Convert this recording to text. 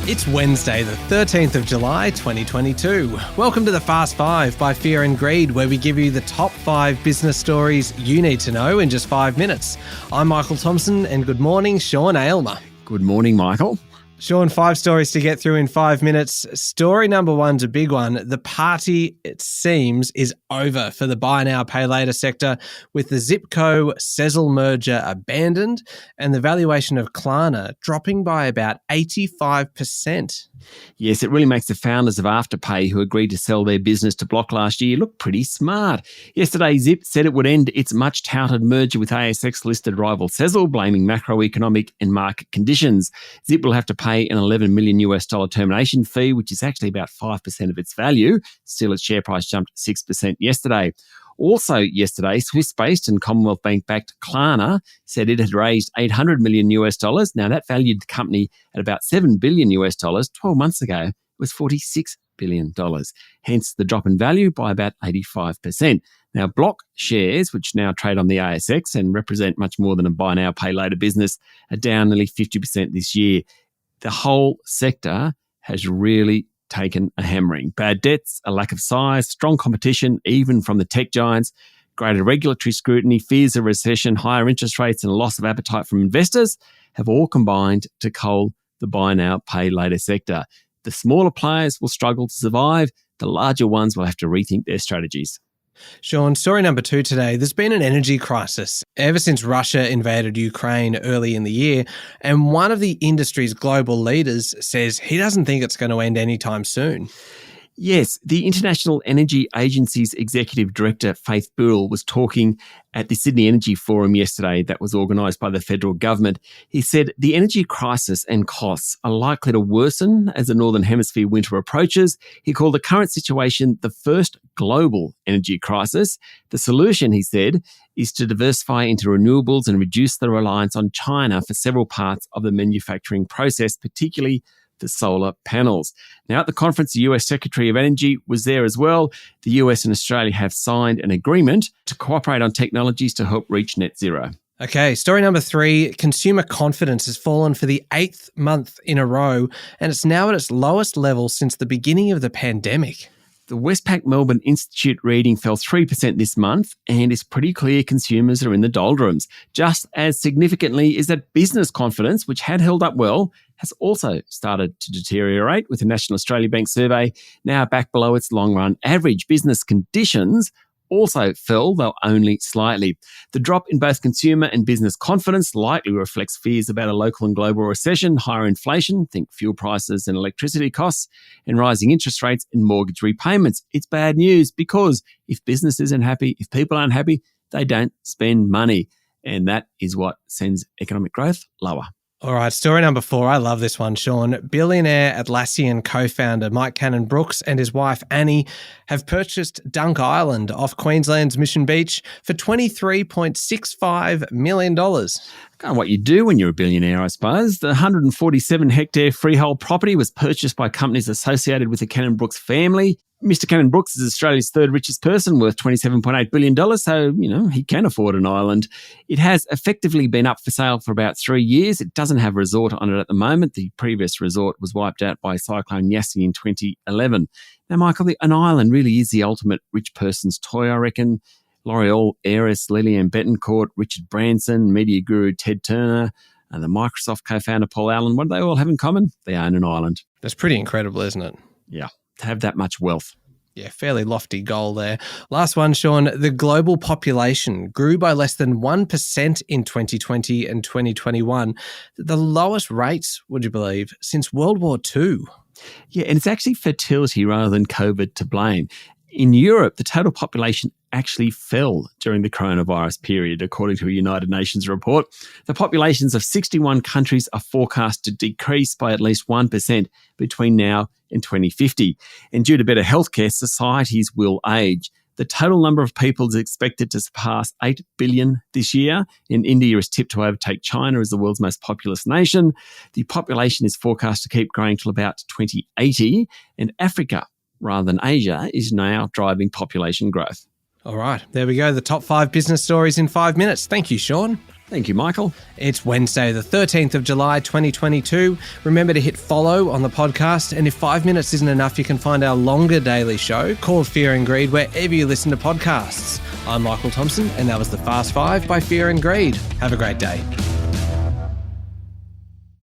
It's Wednesday, the 13th of July, 2022. Welcome to the Fast Five by Fear and Greed, where we give you the top 5 business stories you need to know in just 5 minutes. I'm Michael Thompson, and good morning, Sean Aylmer. Good morning, Michael. Sean, 5 stories to get through in 5 minutes. Story number 1's a big one. The party, it seems, is over for the buy now, pay later sector, with the Zipco-Sezzle merger abandoned and the valuation of Klarna dropping by about 85%. Yes, it really makes the founders of Afterpay, who agreed to sell their business to Block last year, look pretty smart. Yesterday, Zip said it would end its much-touted merger with ASX-listed rival Sezzle, blaming macroeconomic and market conditions. Zip will have to pay an $11 million termination fee, which is actually about 5% of its value. Still, its share price jumped 6% yesterday. Also yesterday, Swiss-based and Commonwealth Bank-backed Klarna said it had raised $800 million. Now, that valued the company at about $7 billion. 12 months ago, it was $46 billion. Hence, the drop in value by about 85%. Now, Block shares, which now trade on the ASX and represent much more than a buy now, pay later business, are down nearly 50% this year. The whole sector has really taken a hammering. Bad debts, a lack of size, strong competition, even from the tech giants, greater regulatory scrutiny, fears of recession, higher interest rates, and a loss of appetite from investors have all combined to cull the buy now, pay later sector. The smaller players will struggle to survive. The larger ones will have to rethink their strategies. Sean, story number 2 today. There's been an energy crisis ever since Russia invaded Ukraine early in the year, and one of the industry's global leaders says he doesn't think it's going to end anytime soon. Yes, the International Energy Agency's Executive Director, Faith Burrell, was talking at the Sydney Energy Forum yesterday that was organised by the federal government. He said the energy crisis and costs are likely to worsen as the Northern Hemisphere winter approaches. He called the current situation the first global energy crisis. The solution, he said, is to diversify into renewables and reduce the reliance on China for several parts of the manufacturing process, particularly the solar panels. Now, at the conference, the US Secretary of Energy was there as well. The US and Australia have signed an agreement to cooperate on technologies to help reach net zero. Okay, story number 3. Consumer confidence has fallen for the 8th month in a row, and it's now at its lowest level since the beginning of the pandemic. The Westpac Melbourne Institute reading fell 3% this month, and it's pretty clear consumers are in the doldrums. Just as significantly is that business confidence, which had held up well, has also started to deteriorate, with the National Australia Bank survey now back below its long-run average. Business conditions also fell, though only slightly. The drop in both consumer and business confidence likely reflects fears about a local and global recession, higher inflation, think fuel prices and electricity costs, and rising interest rates and mortgage repayments. It's bad news because if business isn't happy, if people aren't happy, they don't spend money. And that is what sends economic growth lower. All right, story number 4. I love this one, Sean. Billionaire Atlassian co-founder Mike Cannon-Brookes and his wife Annie have purchased Dunk Island off Queensland's Mission Beach for $23.65 million. Kind of what you do when you're a billionaire, I suppose. The 147-hectare freehold property was purchased by companies associated with the Cannon-Brookes family. Mr. Cannon-Brookes is Australia's 3rd richest person, worth $27.8 billion, so, he can afford an island. It has effectively been up for sale for about 3 years. It doesn't have a resort on it at the moment. The previous resort was wiped out by Cyclone Yassi in 2011. Now, Michael, an island really is the ultimate rich person's toy, I reckon. L'Oreal heiress Lillian Bettencourt, Richard Branson, media guru Ted Turner, and the Microsoft co-founder Paul Allen, what do they all have in common? They own an island. That's pretty incredible, isn't it? Yeah. To have that much wealth. Yeah, fairly lofty goal there. Last one, Sean. The global population grew by less than 1% in 2020 and 2021. The lowest rates, would you believe, since World War II. Yeah, and it's actually fertility rather than COVID to blame. In Europe, the total population actually fell during the coronavirus period, according to a United Nations report. The populations of 61 countries are forecast to decrease by at least 1% between now and 2050. And due to better healthcare, societies will age. The total number of people is expected to surpass 8 billion this year, and India is tipped to overtake China as the world's most populous nation. The population is forecast to keep growing till about 2080, and Africa, rather than Asia, is now driving population growth. All right, there we go. The top 5 business stories in 5 minutes. Thank you, Sean. Thank you, Michael. It's Wednesday, the 13th of July, 2022. Remember to hit follow on the podcast. And if 5 minutes isn't enough, you can find our longer daily show called Fear and Greed wherever you listen to podcasts. I'm Michael Thompson, and that was the Fast Five by Fear and Greed. Have a great day.